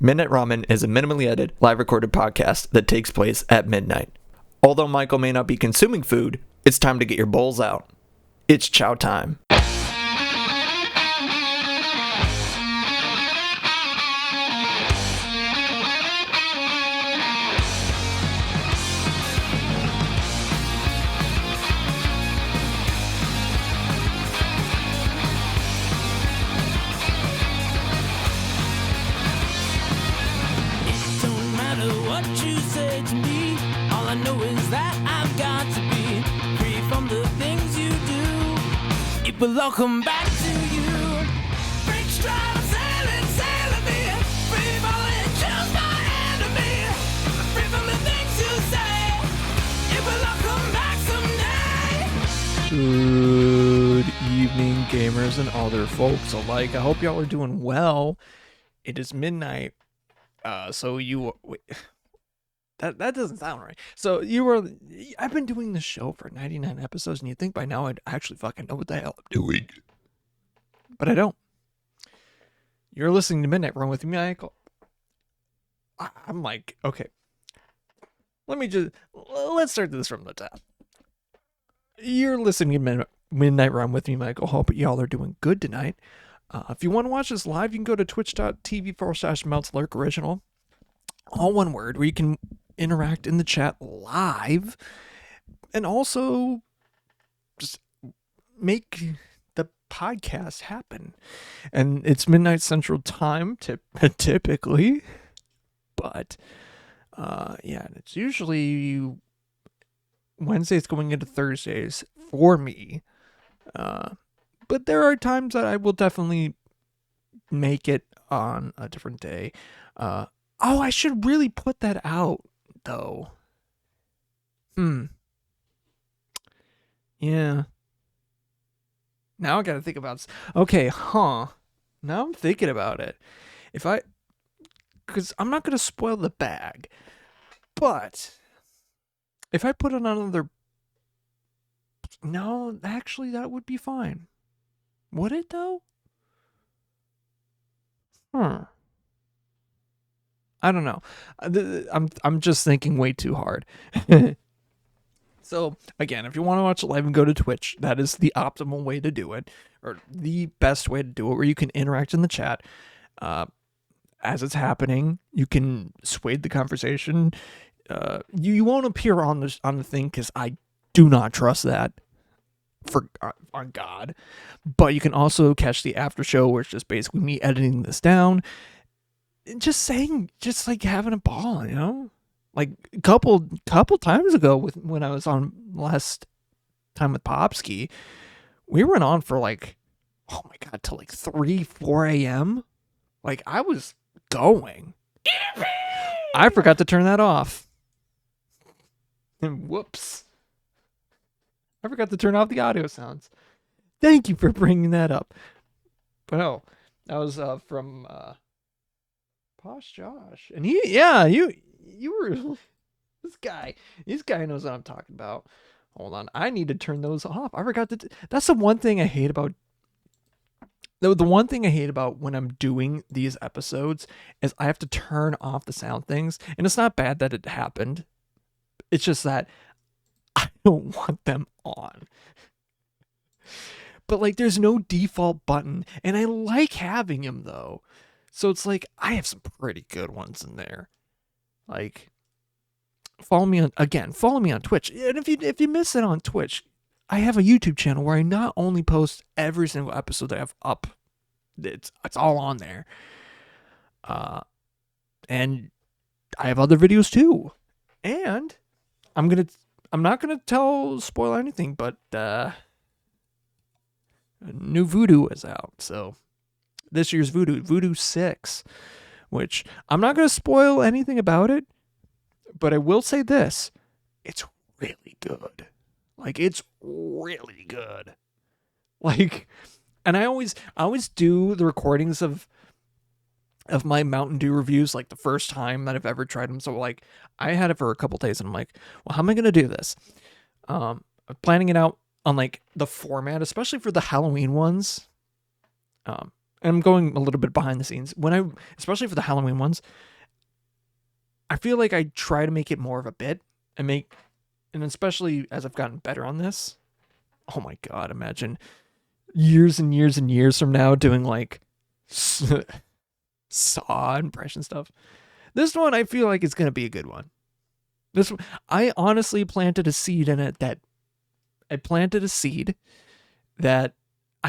Midnight Ramen is a minimally edited, live recorded podcast that takes place at midnight. Although Michael may not be consuming food, it's time to get your bowls out. It's chow time. But welcome back to you. Break stride, sailing me. Free falling, choose my enemy. Free from the things you say. It will all come back someday. Good evening, gamers and other folks alike. I hope y'all are doing well. It is midnight, so you... Wait, that doesn't sound right. So I've been doing this show for 99 episodes, and you'd think by now I'd actually fucking know what the hell I'm doing. But I don't. You're listening to Midnight Run with me, Michael. I'm like, okay. Let's start this from the top. You're listening to Midnight Run with me, Michael. Hope y'all are doing good tonight. If you want to watch this live, you can go to twitch.tv/MeltsLurk Original. All one word, where you can interact in the chat live and also just make the podcast happen. And it's midnight central time typically, but yeah, it's usually Wednesdays going into Thursdays for me, but there are times that I will definitely make it on a different day. I should really put that out, though. Yeah. Now I gotta think about this. Okay, Now I'm thinking about it. Because I'm not gonna spoil the bag, but if I put it on another... No, actually, that would be fine. Would it, though? I don't know. I'm just thinking way too hard. So, again, if you want to watch it live and go to Twitch, that is the optimal way to do it, or the best way to do it, where you can interact in the chat. As it's happening, you can sway the conversation. You won't appear on the thing, because I do not trust that. On God. But you can also catch the after show, where it's just basically me editing this down. Just like having a ball, you know? Like a couple times ago when I was on last time with Popsky, we went on for like, oh my God, till like 3-4 a.m. Like I was going. I forgot to turn that off. And whoops. I forgot to turn off the audio sounds. Thank you for bringing that up. But no, that was from Posh Josh, and you were this guy knows what I'm talking about. Hold on, I need to turn those off. I forgot to. That's the one thing I hate about. The one thing I hate about when I'm doing these episodes is I have to turn off the sound things, and it's not bad that it happened. It's just that I don't want them on. But like, there's no default button, and I like having them though. So it's like, I have some pretty good ones in there. Like, follow me on Twitch. And if you miss it on Twitch, I have a YouTube channel where I not only post every single episode that I have up, it's all on there. And I have other videos too. And I'm not gonna spoil anything, but new Voodoo is out, so this year's Voodoo 6, which I'm not going to spoil anything about it, but I will say this. It's really good. Like, it's really good. Like, and I always do the recordings of my Mountain Dew reviews, like the first time that I've ever tried them. So, like, I had it for a couple days, and I'm like, well, how am I going to do this? I'm planning it out on, like, the format, especially for the Halloween ones. and I'm going a little bit behind the scenes, especially for the Halloween ones, I feel like I try to make it more of a bit and especially as I've gotten better on this. Oh my God, imagine years and years and years from now doing like Saw impression stuff. This one, I feel like it's going to be a good one. I honestly planted a seed in it that I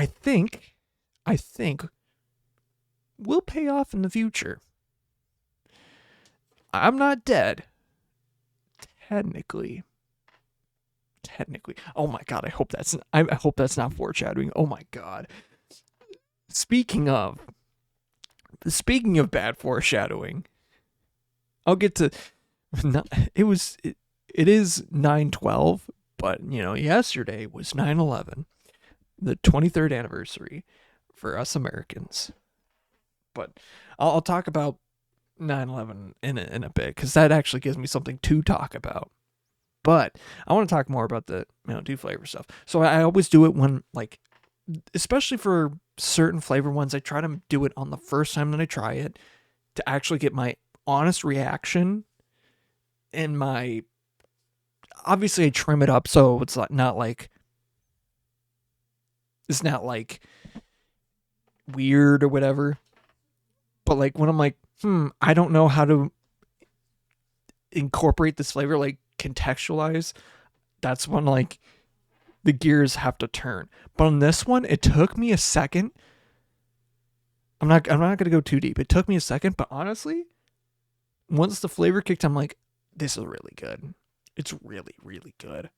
think will pay off in the future. I'm not dead. Technically. Oh my God, I hope that's not foreshadowing. Oh my God. Speaking of bad foreshadowing, I'll get to it is 9/12, but yesterday was 9/11, the 23rd anniversary for us Americans. But I'll talk about 9/11 in a bit, because that actually gives me something to talk about. But I want to talk more about the Mountain Dew flavor stuff. So I always do it when, like, especially for certain flavor ones, I try to do it on the first time that I try it to actually get my honest reaction and obviously I trim it up so it's not like weird or whatever. But like when I'm like, I don't know how to incorporate this flavor, like contextualize, that's when like the gears have to turn. But on this one, it took me a second. I'm not gonna go too deep. It took me a second, but honestly, once the flavor kicked, I'm like, this is really good. It's really, really good.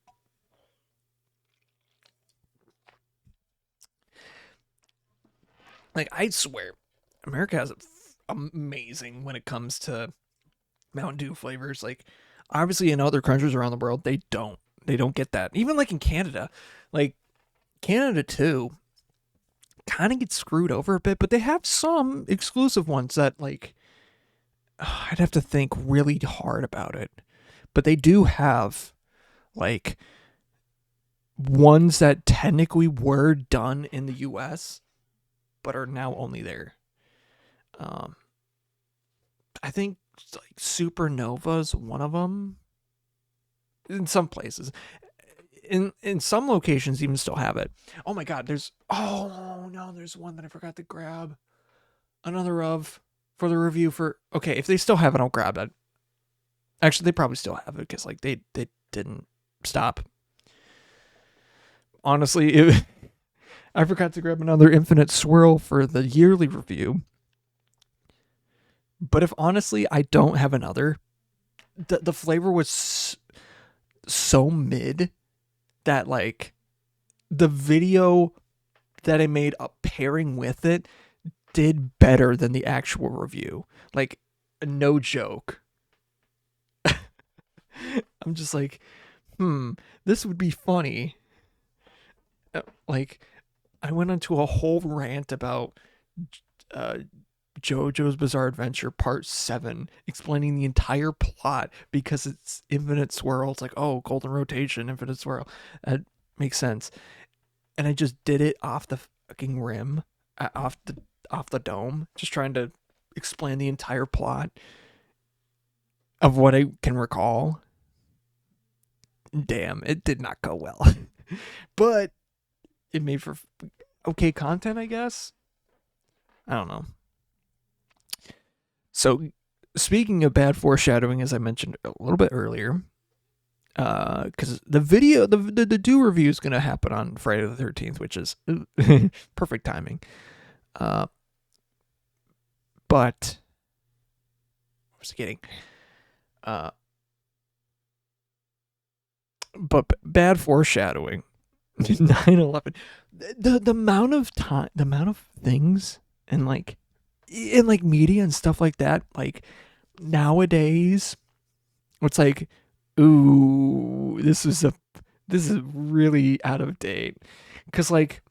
Like, I swear, America has amazing when it comes to Mountain Dew flavors. Like, obviously in other countries around the world, they don't get that. Even like in Canada, like Canada too kind of gets screwed over a bit, but they have some exclusive ones that, like, I'd have to think really hard about it. But they do have like ones that technically were done in the US but are now only there. I think like Supernova's one of them. In some places, in some locations, even still have it. Oh my God, there's one that I forgot to grab. Another of for the review for. Okay, if they still have it, I'll grab it. Actually, they probably still have it because like they didn't stop. Honestly, I forgot to grab another Infinite Swirl for the yearly review. But if honestly I don't have another, the flavor was so mid that like the video that I made up pairing with it did better than the actual review. Like, no joke. I'm just like, this would be funny. Like, I went into a whole rant about JoJo's Bizarre Adventure Part 7, explaining the entire plot because it's Infinite Swirl. It's like, oh, golden rotation, Infinite Swirl. That makes sense. And I just did it off the fucking rim, off the dome, just trying to explain the entire plot of what I can recall. Damn, it did not go well. But it made for okay content, I guess. I don't know. So, speaking of bad foreshadowing, as I mentioned a little bit earlier, because the video, the Dew review is going to happen on Friday the 13th, which is perfect timing. But I was kidding. But bad foreshadowing. 9/11. The amount of time, the amount of things, and like in like media and stuff like that, like nowadays, it's like, ooh, this is really out of date. Because like,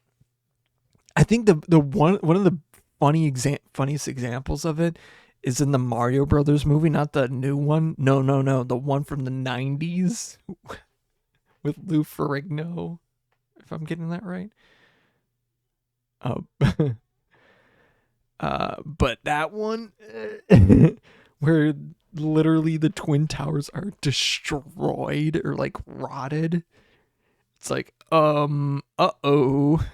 I think the one of the funniest examples of it is in the Mario Brothers movie, not the new one. No, the one from the 90s with Lou Ferrigno, if I'm getting that right. But that one, where literally the Twin Towers are destroyed or like rotted, it's like, uh-oh.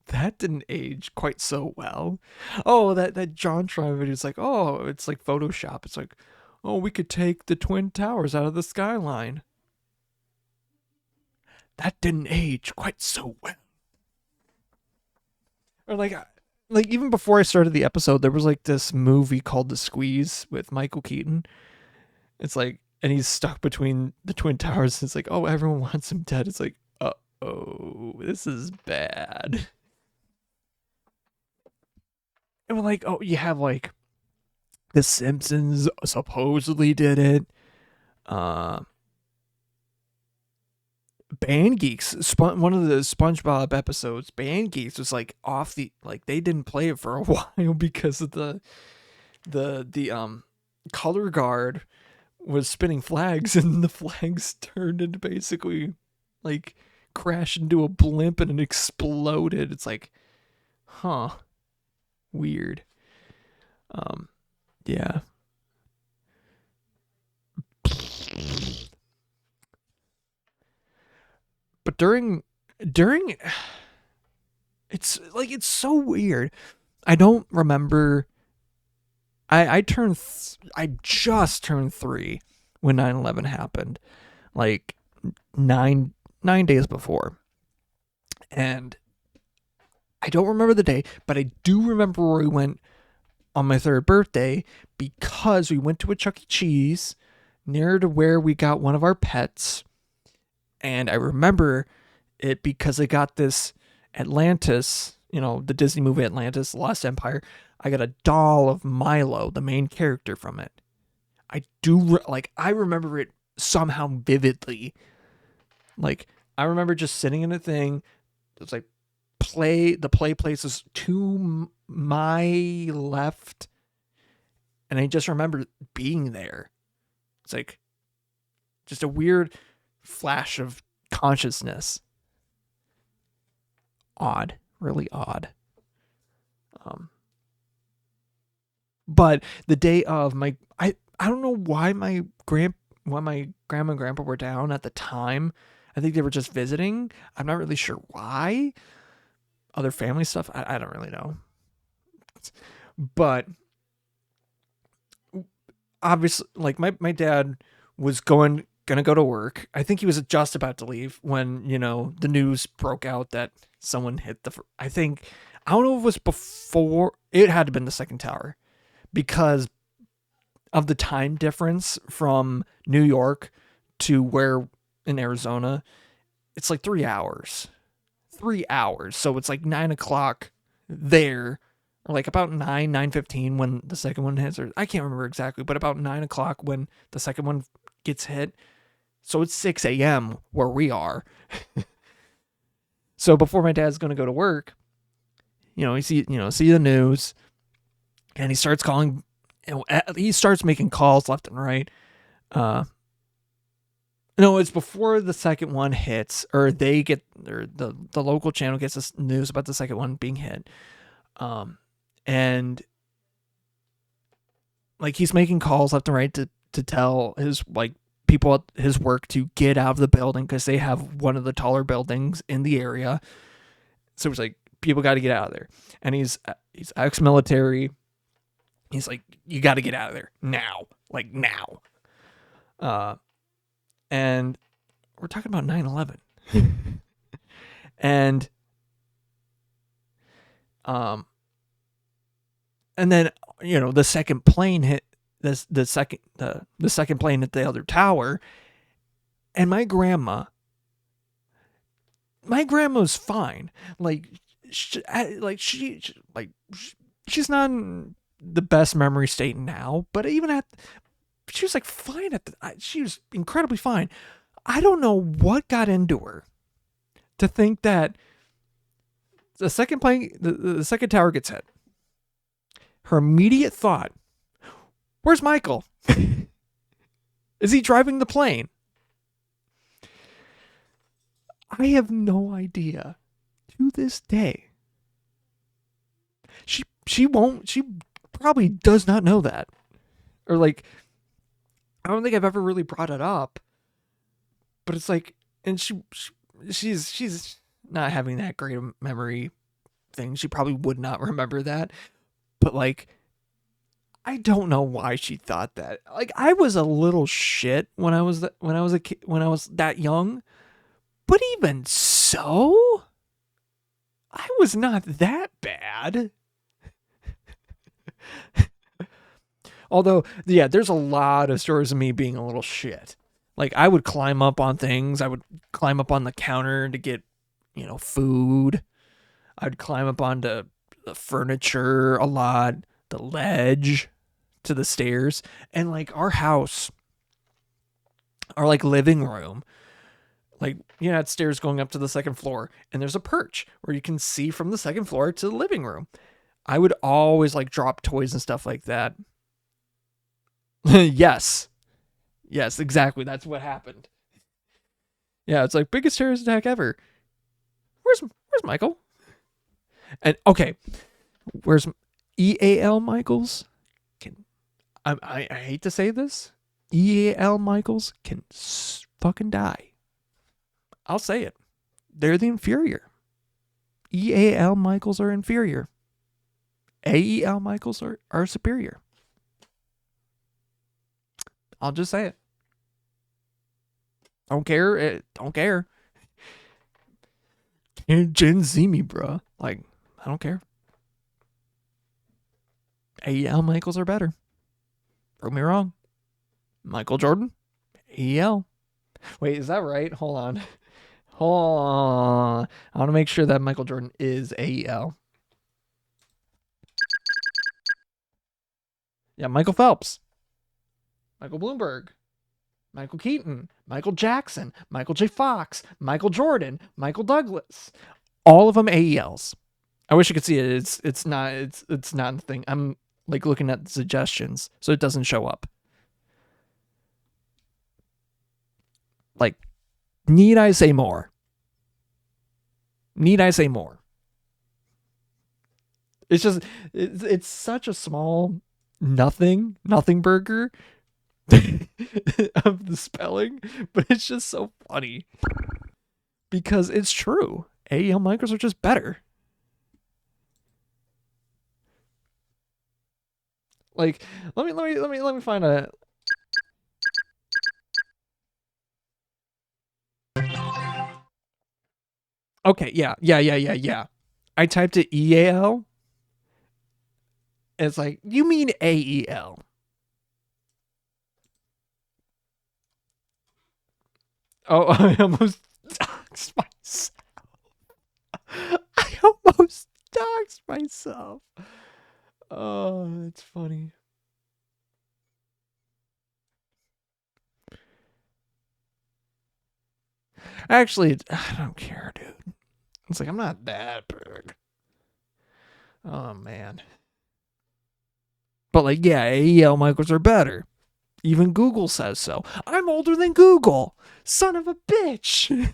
That didn't age quite so well. Oh, that JonTron video is like, oh, it's like Photoshop. It's like, oh, we could take the Twin Towers out of the skyline. That didn't age quite so well. Or like even before I started the episode, there was like this movie called The Squeeze with Michael Keaton. It's like, and he's stuck between the Twin Towers. It's like, oh, everyone wants him dead. It's like, uh-oh, this is bad. And we're like, oh, you have like The Simpsons supposedly did it. Band Geeks, one of the SpongeBob episodes, Band Geeks was like off the, like they didn't play it for a while because of the color guard was spinning flags, and the flags turned into basically like crashed into a blimp and it exploded. It's like, huh. Weird. Yeah. But during it's like, it's so weird. I don't remember. I just turned 3 when 9/11 happened, like 9 days before. And I don't remember the day, but I do remember where we went on my 3rd birthday, because we went to a Chuck E. Cheese near to where we got one of our pets. And I remember it because I got this Atlantis, the Disney movie Atlantis, The Lost Empire. I got a doll of Milo, the main character from it. I remember it somehow vividly. Like, I remember just sitting in a thing. It was like, the play place is to my left, and I just remember being there. It's like just a weird flash of consciousness. Odd, really odd. But the day of I don't know why my grandma and grandpa were down at the time. I think they were just visiting. I'm not really sure why. Other family stuff, I don't really know. But obviously, like my dad was gonna go to work. I think he was just about to leave when, the news broke out that someone hit I don't know if it was before. It had to have been the second tower, because of the time difference from New York to where in Arizona. It's like 3 hours. 3 hours. So it's like 9 o'clock there, or like about 9:15 when the second one hits, or I can't remember exactly, but about 9 o'clock when the second one gets hit. So it's 6 a.m. where we are. So before my dad's going to go to work, he see the news, and he starts calling, he starts making calls left and right. No, it's before the second one hits, or they get, or the local channel gets this news about the second one being hit. And like, he's making calls left and right to tell his people at his work to get out of the building, because they have one of the taller buildings in the area. So it's like, people got to get out of there. And he's ex-military. He's like, you got to get out of there now, like now. And we're talking about 9/11. And then, the second plane hit the second plane hit the other tower. And my grandma's fine. She's not in the best memory state now, but even she was like fine she was incredibly fine. I don't know what got into her to think that the second plane, the second tower gets hit. Her immediate thought, where's Michael? Is he driving the plane? I have no idea to this day. she probably does not know that. Or like, I don't think I've ever really brought it up. But it's like, and she's not having that great a memory thing. She probably would not remember that. But like, I don't know why she thought that. Like, I was a little shit when I was a kid, when I was that young. But even so, I was not that bad. Although, yeah, there's a lot of stories of me being a little shit. Like, I would climb up on things. I would climb up on the counter to get, food. I'd climb up onto the furniture a lot, the ledge to the stairs. And, like, our house, our, like, living room, like, it's stairs going up to the second floor. And there's a perch where you can see from the second floor to the living room. I would always, like, drop toys and stuff like that. Yes, exactly. That's what happened. Yeah, it's like biggest terrorist attack ever. Where's Michael? And okay, where's EAL Michaels? I hate to say this, EAL Michaels can fucking die. I'll say it. They're the inferior. EAL Michaels are inferior. AEL Michaels are superior. I'll just say it. Don't care. Don't care. Gen Z me, bruh. Like, I don't care. AEL Michaels are better. Prove me wrong. Michael Jordan, AEL. Wait, is that right? Hold on. I want to make sure that Michael Jordan is AEL. Yeah, Michael Phelps. Michael Bloomberg, Michael Keaton, Michael Jackson, Michael J. Fox, Michael Jordan, Michael Douglas. All of them AELs. I wish you could see it. It's not the thing. I'm like looking at the suggestions, so it doesn't show up. Like, need I say more? Need I say more? It's just it's such a small nothing burger of the spelling, but it's just so funny because it's true. AEL Michaels are just better. Like, let me find a. Okay, yeah. I typed it EAL. And it's like, you mean AEL? Oh, I almost doxed myself. Oh, it's funny. Actually, I don't care, dude. It's like, I'm not that big. Oh, man. But, like, yeah, AEL Michaels are better. Even Google says so. I'm older than Google. Son of a bitch.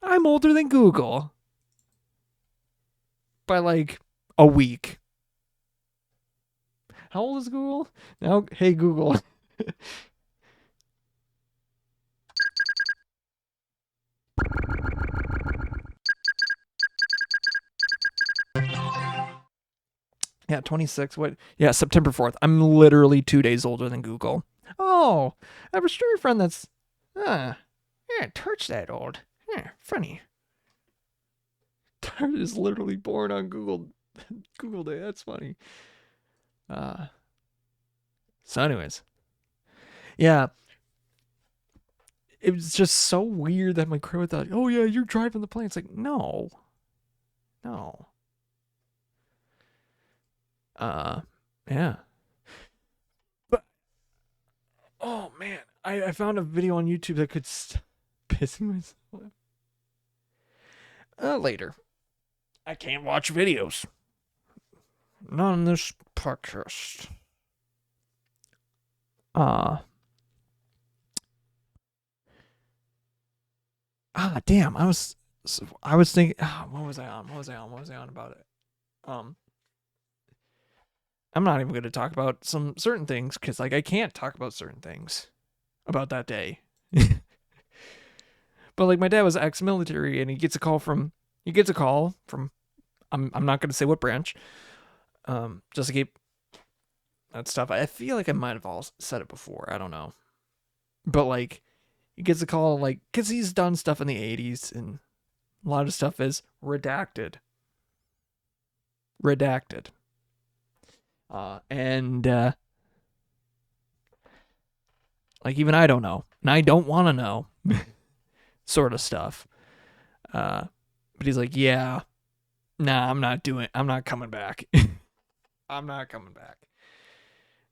I'm older than Google. By, like, a week. How old is Google? Now, hey, Google. Yeah, 26. What? Yeah, September 4th. I'm literally 2 days older than Google. Oh, I have a story friend that's, yeah, Turt's that old. Yeah, funny. Turt is literally born on Google Day. That's funny. So anyways, yeah, it was just so weird that my crew thought, oh yeah, you're driving the plane. It's like, no. Yeah. But, oh man, I found a video on YouTube that could pissing myself. Later. I can't watch videos. Not on this podcast. Damn. I was thinking. What was I on about it? I'm not even going to talk about some certain things because, like, I can't talk about certain things about that day. But, like, my dad was ex-military, and he gets a call from, I'm not going to say what branch, just to keep that stuff. I feel like I might have all said it before. I don't know. But, like, he gets a call, like, because he's done stuff in the 80s, and a lot of stuff is redacted. And like, even I don't know, and I don't want to know, sort of stuff. But he's like, yeah, nah, I'm not coming back. I'm not coming back.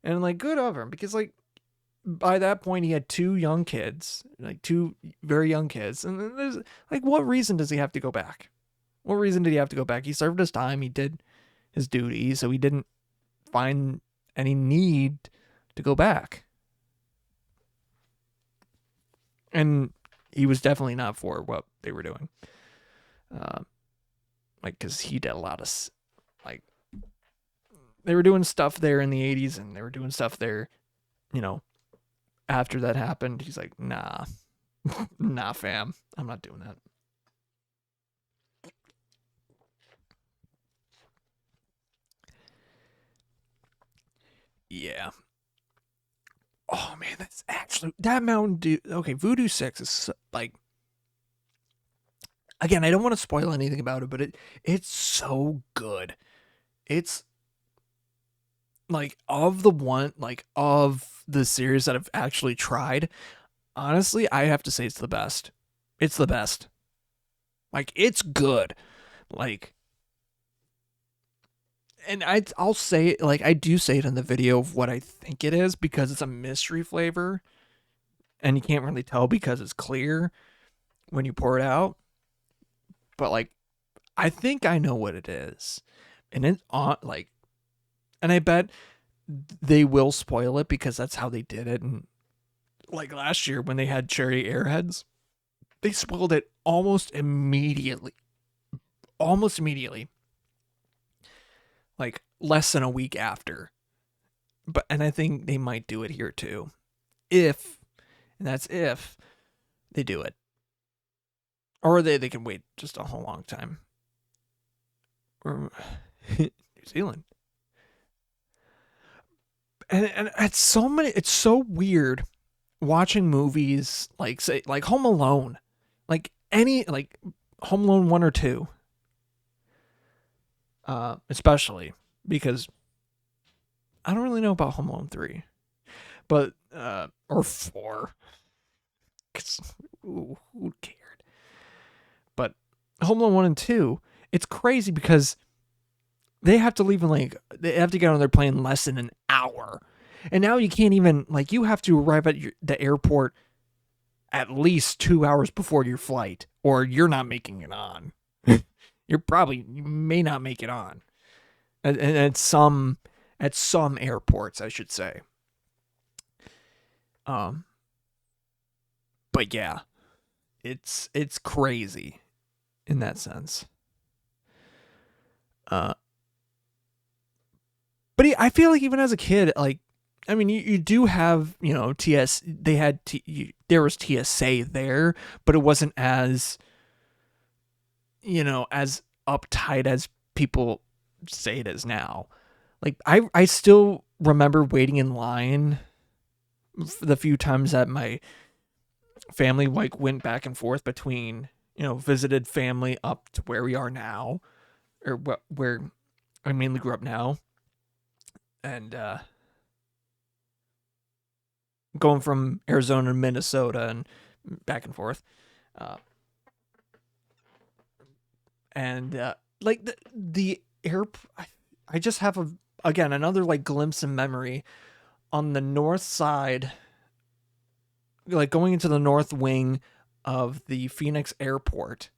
And, like, good of him, because, like, by that point he had two very young kids, and then there's, like, what reason does he have to go back? What reason did he have to go back? He served his time, he did his duty, so he didn't find any need to go back. And he was definitely not for what they were doing. Like, because he did a lot of, like, they were doing stuff there in the 80s, and they were doing stuff there, after that happened. He's like, nah, nah, fam, I'm not doing that. Yeah. Oh, man, that's actually, that Mountain Dew, okay, Voodoo 6 is, like, again, I don't want to spoil anything about it, but it's so good. It's, like, of the series that I've actually tried, honestly, I have to say it's the best. It's the best. Like, it's good. Like, and I'll say, like, I do say it in the video of what I think it is, because it's a mystery flavor, and you can't really tell because it's clear when you pour it out. But, like, I think I know what it is, and it's like, and I bet they will spoil it because that's how they did it. And, like, last year when they had cherry airheads, they spoiled it almost immediately. Like, less than a week after. And I think they might do it here too. And that's if they do it. Or they can wait just a whole long time. Or New Zealand. And it's so weird watching movies like, say, like Home Alone. Like Home Alone 1 or 2. Especially because I don't really know about Home Alone 3. But or 4. Cause who cared? But Home Alone 1 and 2, it's crazy because they have to leave they have to get on their plane less than an hour. And now you can't even, like, you have to arrive at the airport at least 2 hours before your flight, or you're not making it on. You may not make it on. And at some airports, I should say. But yeah, it's crazy in that sense. But I feel like even as a kid, like, I mean, you do have, there was TSA there, but it wasn't as, as uptight as people say it is now. Like, I still remember waiting in line the few times that my family, like, went back and forth between, visited family up to where we are now, or where I mainly grew up now, and going from Arizona to Minnesota and back and forth, and like the air, I just have another, like, glimpse in memory on the north side, like going into the north wing of the Phoenix airport,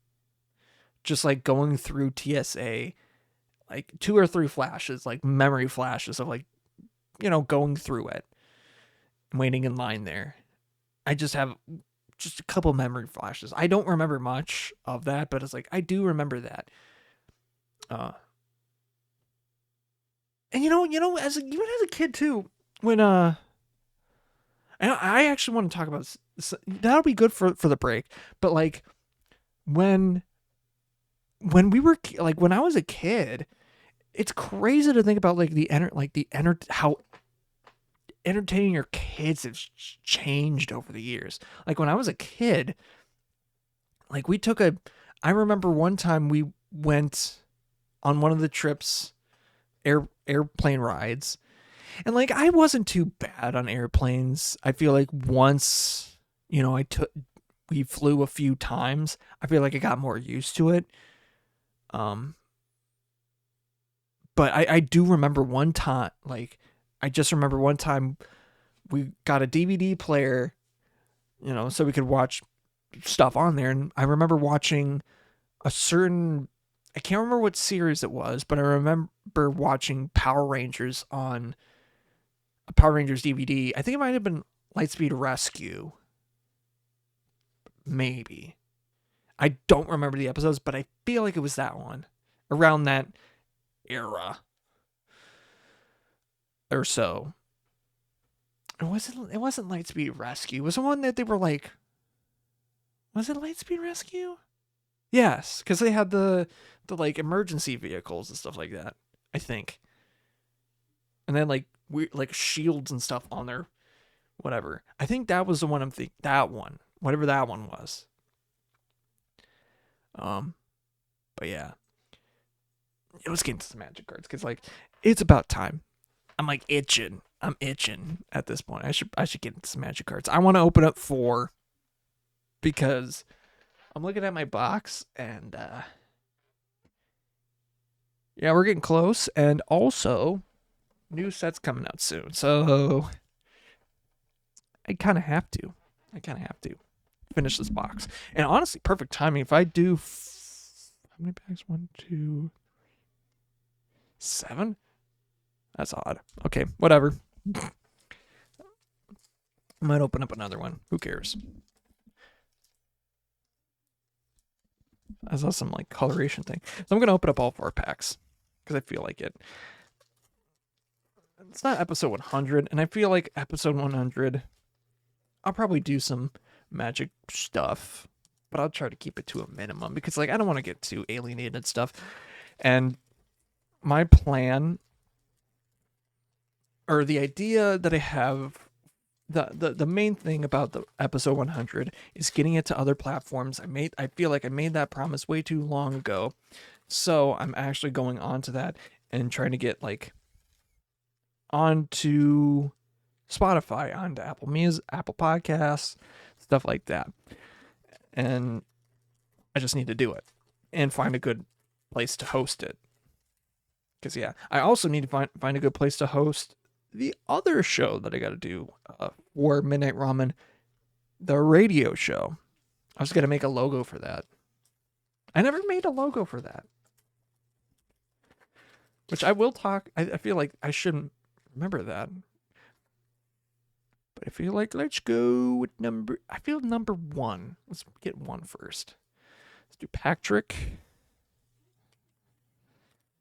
just like going through TSA, like 2 or 3 flashes, like memory flashes of, like, going through it and waiting in line there. I just have just a couple memory flashes. I don't remember much of that, but it's like, I do remember that. And even as a kid too, when and I actually want to talk about this, that'll be good for the break. But like when we were like when I was a kid, it's crazy to think about like how entertaining your kids has changed over the years. Like when I was a kid, like I remember one time we went on one of the trips, airplane rides, and like I wasn't too bad on airplanes. I feel like once, we flew a few times, I feel like I got more used to it. But I do remember one time, I just remember one time we got a DVD player, so we could watch stuff on there. And I remember watching I can't remember what series it was, but I remember watching Power Rangers on a Power Rangers DVD. I think it might have been Lightspeed Rescue. Maybe. I don't remember the episodes, but I feel like it was that one. Around that era. Or so. It wasn't Lightspeed Rescue. It was the one that they were like, was it Lightspeed Rescue? Yes, because they had the like emergency vehicles and stuff like that, I think. And then like shields and stuff on there, whatever. I think that was the one I'm thinking. That one, whatever that one was. But yeah, it was getting to some magic cards because like it's about time. I'm like itching. I'm itching at this point. I should get into some magic cards. I want to open up 4 because I'm looking at my box and yeah, we're getting close. And also, new sets coming out soon. So I kind of have to. Finish this box. And honestly, perfect timing. If I do, how many packs? 1, 2, 7. That's odd. Okay, whatever. I might open up another one. Who cares? I saw some like coloration thing. So I'm gonna open up all 4 packs because I feel like it. It's not episode 100, and I feel like episode 100, I'll probably do some magic stuff, but I'll try to keep it to a minimum because like I don't want to get too alienated stuff. And my plan, or the idea that I have, the main thing about the episode 100 is getting it to other platforms. I feel like I made that promise way too long ago, so I'm actually going on to that and trying to get like onto Spotify, onto Apple Music, Apple Podcasts, stuff like that. And I just need to do it and find a good place to host it. Because yeah, I also need to find a good place to host the other show that I got to do for Midnight Ramen, the radio show. I was going to make a logo for that. I never made a logo for that. Which I will talk. I feel like I shouldn't remember that. But I feel like let's go with number 1. Let's get 1 first. Let's do Patrick.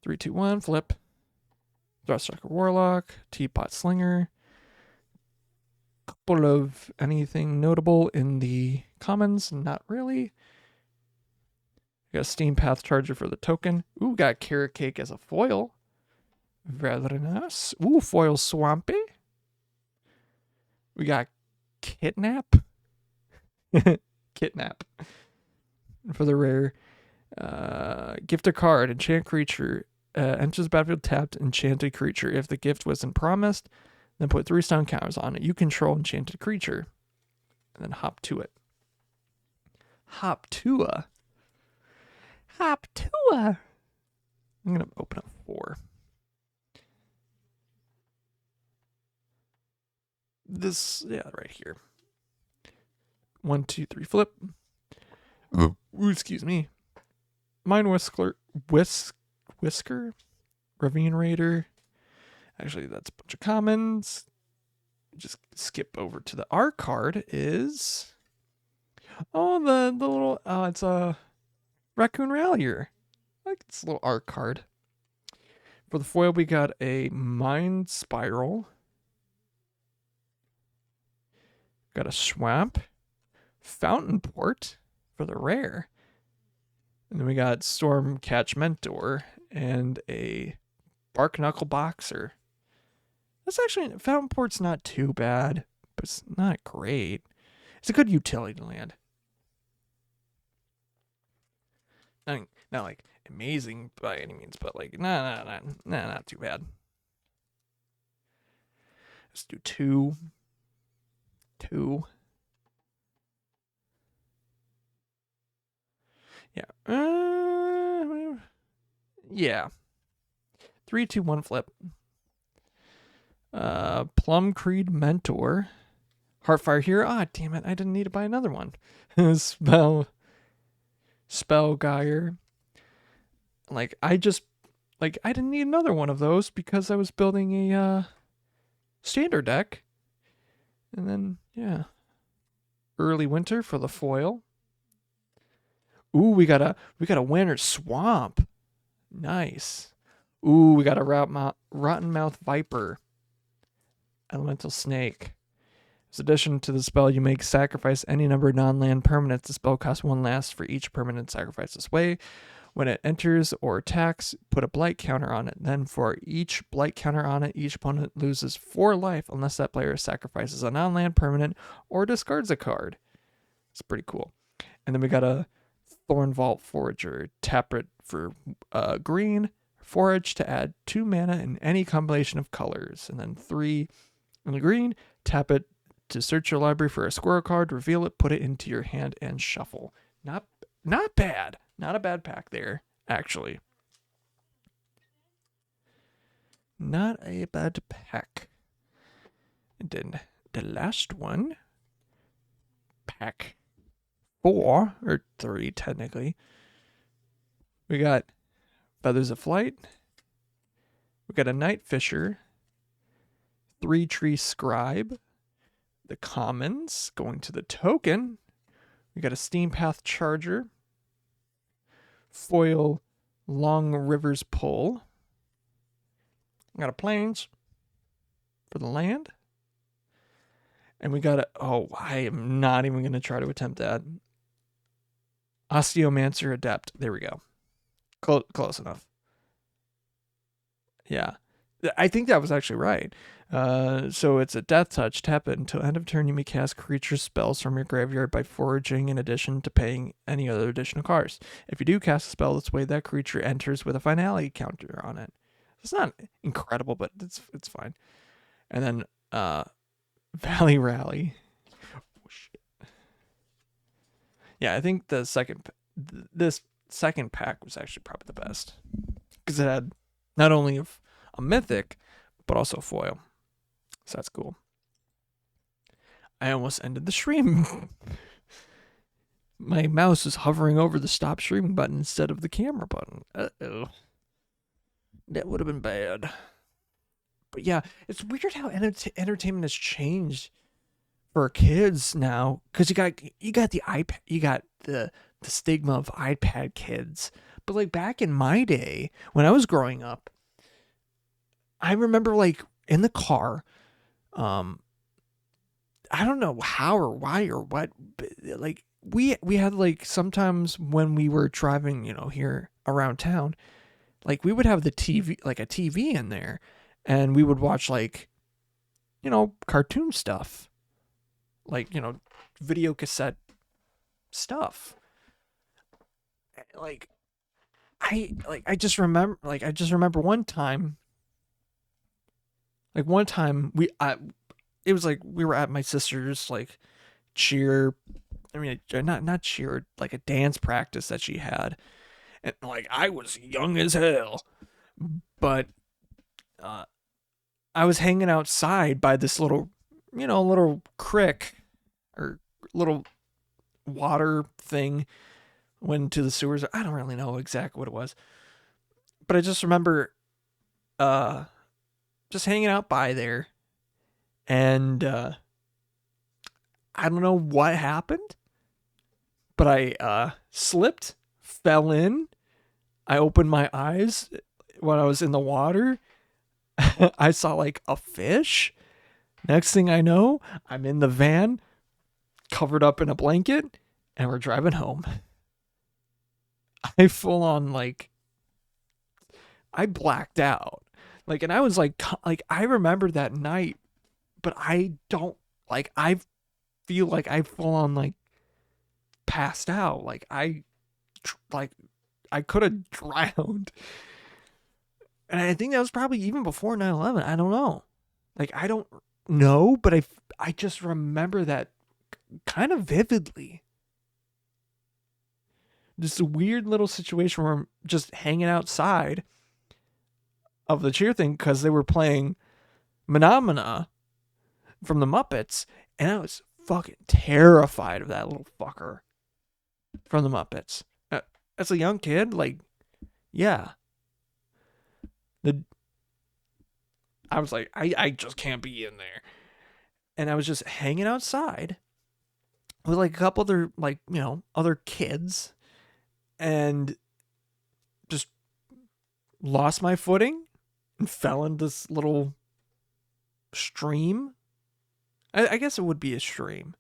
3, 2, 1, flip. Thrustsucker Warlock, Teapot Slinger. Couple of anything notable in the commons, not really. Got Steam Path Charger for the token. Ooh, got Carrot Cake as a foil. Very nice. Ooh, foil Swampy. We got Kidnap. Kidnap. For the rare. Gift a card, enchant creature. Enters the battlefield tapped, enchanted creature. If the gift wasn't promised, then put 3 stun counters on it. You control enchanted creature. And then hop to it. Hop to a. I'm going to open up 4. This, yeah, right here. 1, 2, 3, flip. Ooh, excuse me. Mind Whisker, Ravine Raider. Actually, that's a bunch of commons. Just skip over to the R card is. Oh, the little. It's a Raccoon Rallier. I like this little art card. For the foil, we got a Mind Spiral. Got a Swamp. Fountain Port for the rare. And then we got Storm Catch Mentor and a Bark Knuckle Boxer. That's actually, Fountain Port's not too bad, but it's not great. It's a good utility land. Not like amazing by any means, but like, not too bad. Let's do two. Yeah. Yeah. 3, 2, 1 flip. Plum Creed Mentor. Heartfire Hero. Ah, damn it. I didn't need to buy another one. Spell Gyre. I didn't need another one of those because I was building a standard deck. And then, yeah. Early Winter for the foil. Ooh, we got a Winter Swamp. Nice. Ooh, we got a Rotten Mouth Viper. Elemental Snake. As addition to the spell, you may sacrifice any number of non-land permanents. The spell costs 1 last for each permanent sacrificed this way. When it enters or attacks, put a blight counter on it. Then for each blight counter on it, each opponent loses 4 life unless that player sacrifices a non-land permanent or discards a card. It's pretty cool. And then we got a Thorn Vault Forager. Tap it for green. Forage to add 2 mana in any combination of colors. And then 3 in the green. Tap it to search your library for a squirrel card. Reveal it. Put it into your hand and shuffle. Not bad. Not a bad pack there, actually. Not a bad pack. And then the last one, pack 4, or 3 technically. We got Feathers of Flight. We got a Night Fisher. 3 Tree Scribe. The commons going to the token. We got a Steam Path Charger. Foil Long Rivers Pull. We got a Plains for the land. And we got I am not even going to try to attempt that. Osteomancer Adept. There we go. Close enough. Yeah. I think that was actually right. So it's a Death Touch. Tap it until end of turn. You may cast creature spells from your graveyard by foraging in addition to paying any other additional cards. If you do cast a spell this way, that creature enters with a finality counter on it. It's not incredible, but it's fine. And then Valley Rally. Oh, shit. Yeah, I think this second pack was actually probably the best because it had not only a mythic but also foil. So that's cool. I almost ended the stream. My mouse is hovering over the stop streaming button instead of the camera button. Uh-oh. That would have been bad. But yeah, it's weird how entertainment has changed for kids now. Because you got the iPad, you got the stigma of iPad kids. But like back in my day, when I was growing up, I remember like in the car, I don't know how or why or what, but like we had like sometimes when we were driving, here around town, like we would have the TV, like a TV in there, and we would watch like, cartoon stuff, like, video cassette stuff. I just remember one time it was like we were at my sister's like cheer, not cheer, like a dance practice that she had, and like I was young as hell, but I was hanging outside by this little creek or little water thing, went to the sewers. I don't really know exactly what it was, but I just remember just hanging out by there, and I don't know what happened, but I slipped, fell in. I opened my eyes. when I was in the water, I saw like a fish. Next thing I know, I'm in the van, covered up in a blanket, and we're driving home. I full on like, I blacked out. Like, and I was like I remember that night, but I don't, like, I feel like I full on like passed out. Like I could have drowned. And I think that was probably even before 9/11. I don't know. Like, I don't know, but I just remember that kind of vividly. Just a weird little situation where I'm just hanging outside of the cheer thing because they were playing Phenomena from the Muppets, and I was fucking terrified of that little fucker from the Muppets. As a young kid, like, yeah. I was like, I just can't be in there. And I was just hanging outside with like a couple other, like, you know, other kids, and just lost my footing and fell into this little stream. I guess it would be a stream.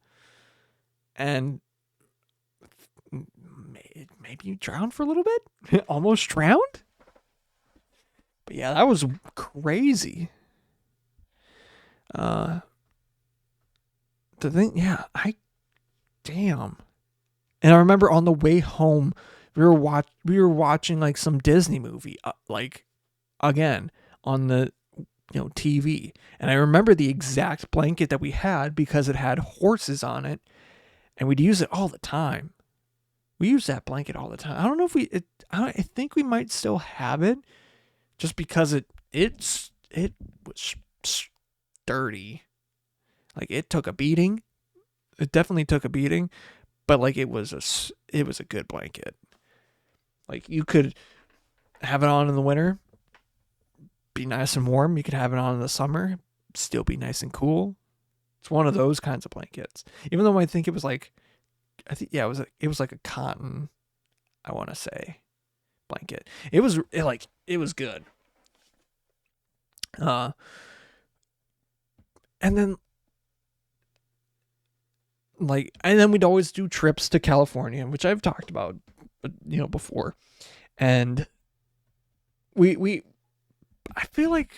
And maybe you drowned for a little bit? Almost drowned? But yeah, that was crazy. To think, yeah, damn. And I remember on the way home, we were watching like some Disney movie, like, again, on the, you know, TV. And I remember the exact blanket that we had because it had horses on it, and we'd use it all the time. We use that blanket all the time. I don't know if I think we might still have it, just because it was sturdy. Like, it took a beating. It definitely took a beating, but like, it was a good blanket. Like, you could have it on in the winter, be nice and warm. You could have it on in the summer, still be nice and cool. It's one of those kinds of blankets. Even though I think it was like, it was like a cotton, I want to say, blanket. It was good. And then we'd always do trips to California, which I've talked about, you know, before. And I feel like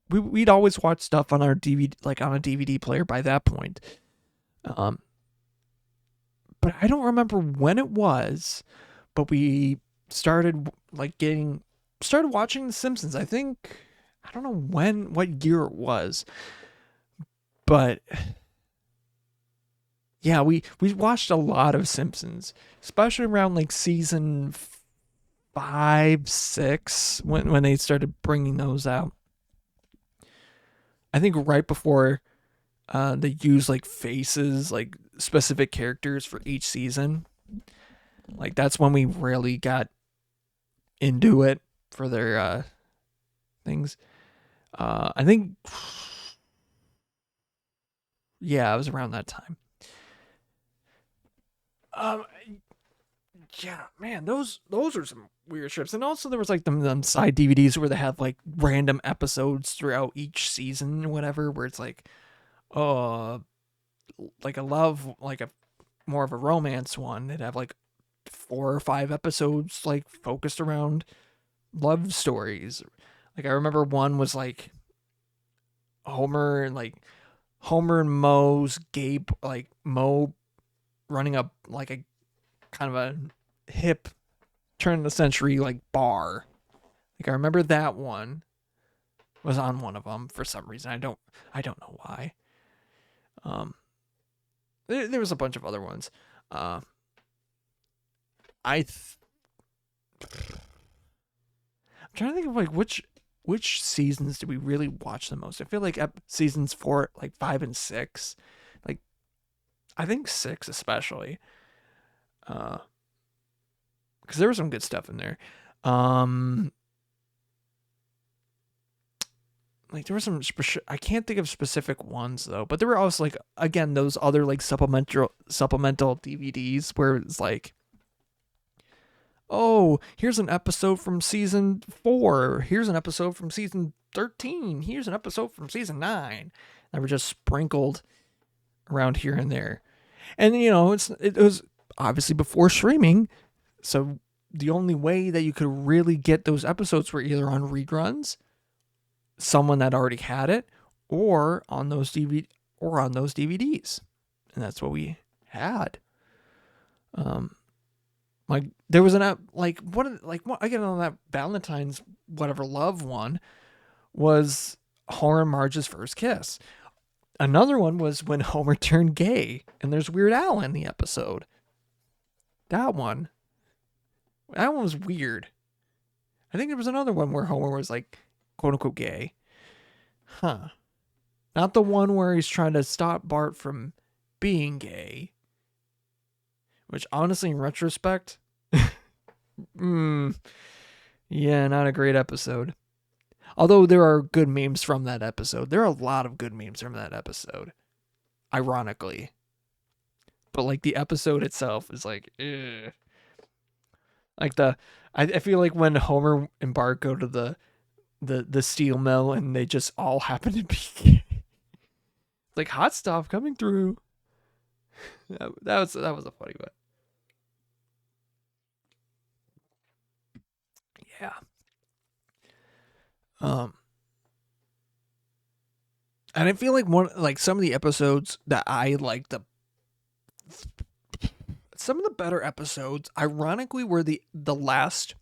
we'd always watch stuff on our DVD, like on a DVD player by that point. But I don't remember when it was, but we started watching The Simpsons. I think, I don't know what year it was, but yeah, we watched a lot of Simpsons, especially around like season 5, 6, when they started bringing those out. I think right before they use like faces, like specific characters for each season. Like, that's when we really got into it for their things. I think, yeah, it was around that time. Yeah, man, those are some weird trips. And also there was like them side DVDs where they have like random episodes throughout each season or whatever, where it's like, like a love, like a more of a romance one. They'd have like 4 or 5 episodes like focused around love stories. Like, I remember one was like Homer and Moe's gay, like Moe running up like a kind of a hip turn of the century like bar. Like, I remember that one was on one of them for some reason. I don't know why. There was a bunch of other ones. I'm trying to think of like which seasons did we really watch the most. I feel like seasons 4, like 5 and 6, like I think 6 especially, because there was some good stuff in there. Like, there were some, I can't think of specific ones though, but there were also like, again, those other like supplemental DVDs where it's like, oh, here's an episode from season 4. Here's an episode from season 13. Here's an episode from season 9. That were just sprinkled around here and there. And, you know, it was obviously before streaming. So the only way that you could really get those episodes were either on reruns, someone that already had it, or on those DVDs. And that's what we had. Like there was an app like what I get on that Valentine's whatever love one was Homer and Marge's first kiss. Another one was when Homer turned gay and there's Weird Al in the episode. That one was weird. I think there was another one where Homer was like quote unquote gay. Huh. Not the one where he's trying to stop Bart from being gay. Which honestly, in retrospect, yeah, not a great episode. Although there are good memes from that episode. There are a lot of good memes from that episode. Ironically. But like the episode itself is like, ugh. Like I feel like when Homer and Bart go to the steel mill and they just all happen to be gay. Like hot stuff coming through. That was a funny one. Yeah. And I feel like some of the episodes that I like some of the better episodes, ironically, were the last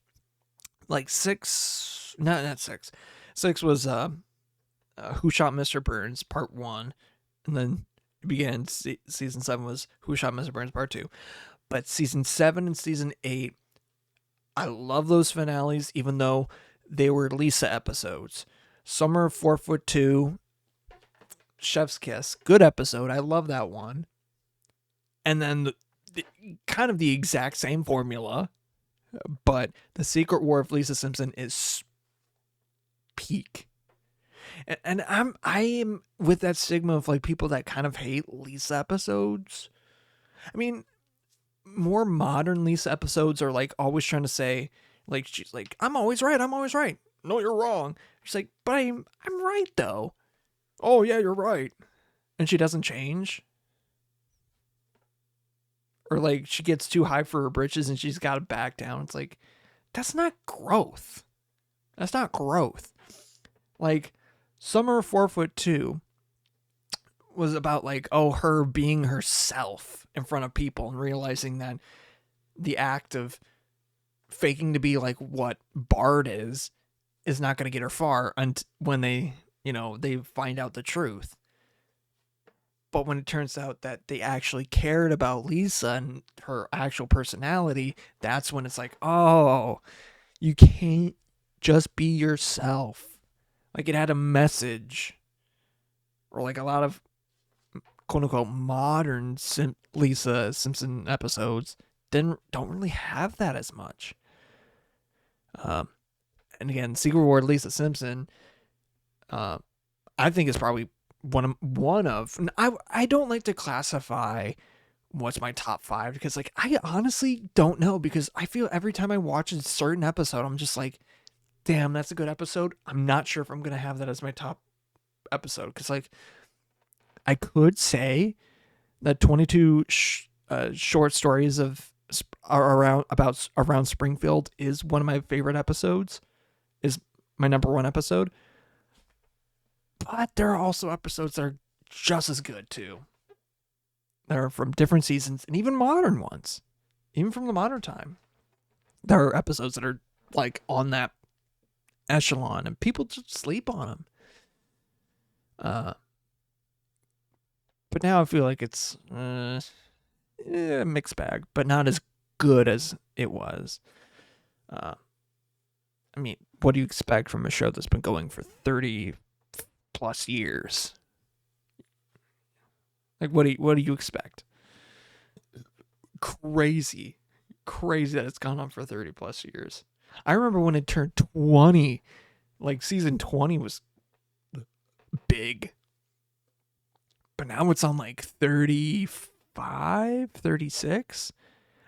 like 6. Not 6. 6 was Who Shot Mr. Burns Part 1, and then it began season 7 was Who Shot Mr. Burns Part 2. But season 7 and season 8, I love those finales, even though they were Lisa episodes. Summer of 4'2", Chef's Kiss, good episode. I love that one. And then kind of the exact same formula, but The Secret War of Lisa Simpson is peak. And I am with that stigma of like people that kind of hate Lisa episodes. I mean, more modern Lisa episodes are like always trying to say, like, she's like, I'm always right. No, you're wrong. She's like, but I'm right though. Oh yeah, you're right. And she doesn't change. Or like she gets too high for her britches and she's got to back down. It's like, that's not growth. That's not growth. Like Summer of 4'2" was about like, oh, her being herself in front of people and realizing that the act of faking to be like what Bart is not going to get her far when they find out the truth. But when it turns out that they actually cared about Lisa and her actual personality, that's when it's like, oh, you can't just be yourself. Like it had a message. Or like a lot of quote unquote modern Lisa Simpson episodes don't really have that as much. And again, Secret War Lisa Simpson, I think is probably one of. I don't like to classify what's my top 5 because like I honestly don't know, because I feel every time I watch a certain episode, I'm just like, damn, that's a good episode. I'm not sure if I'm gonna have that as my top episode, because like I could say that 22 short stories around Springfield is one of my favorite episodes, is my number 1 episode. But there are also episodes that are just as good too. That are from different seasons and even modern ones, even from the modern time. There are episodes that are like on that echelon and people just sleep on them. But now I feel like it's a mixed bag, but not as good as it was. I mean, what do you expect from a show that's been going for 30 plus years? Like, what do you expect? Crazy that it's gone on for 30 plus years. I remember when it turned 20, like season 20 was big. But now it's on like 35, 36.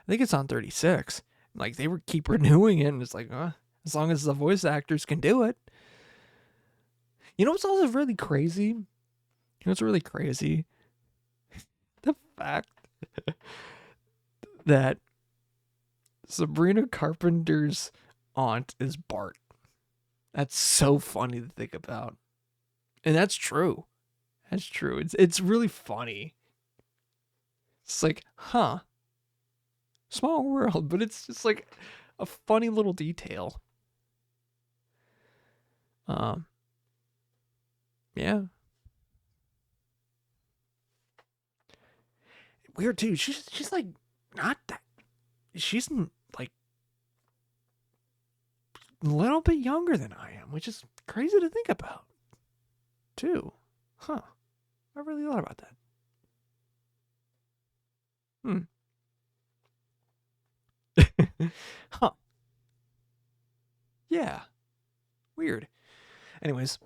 I think it's on 36. Like they would keep renewing it, and it's like, as long as the voice actors can do it. You know what's also really crazy? You know what's really crazy? The fact that Sabrina Carpenter's aunt is Bart. That's so funny to think about. And that's true. That's true. It's really funny. It's like, small world, but it's just like a funny little detail. Yeah. Weird too. She's like not that. She's like a little bit younger than I am, which is crazy to think about. Too. I really thought about that. Yeah. Weird. Anyways.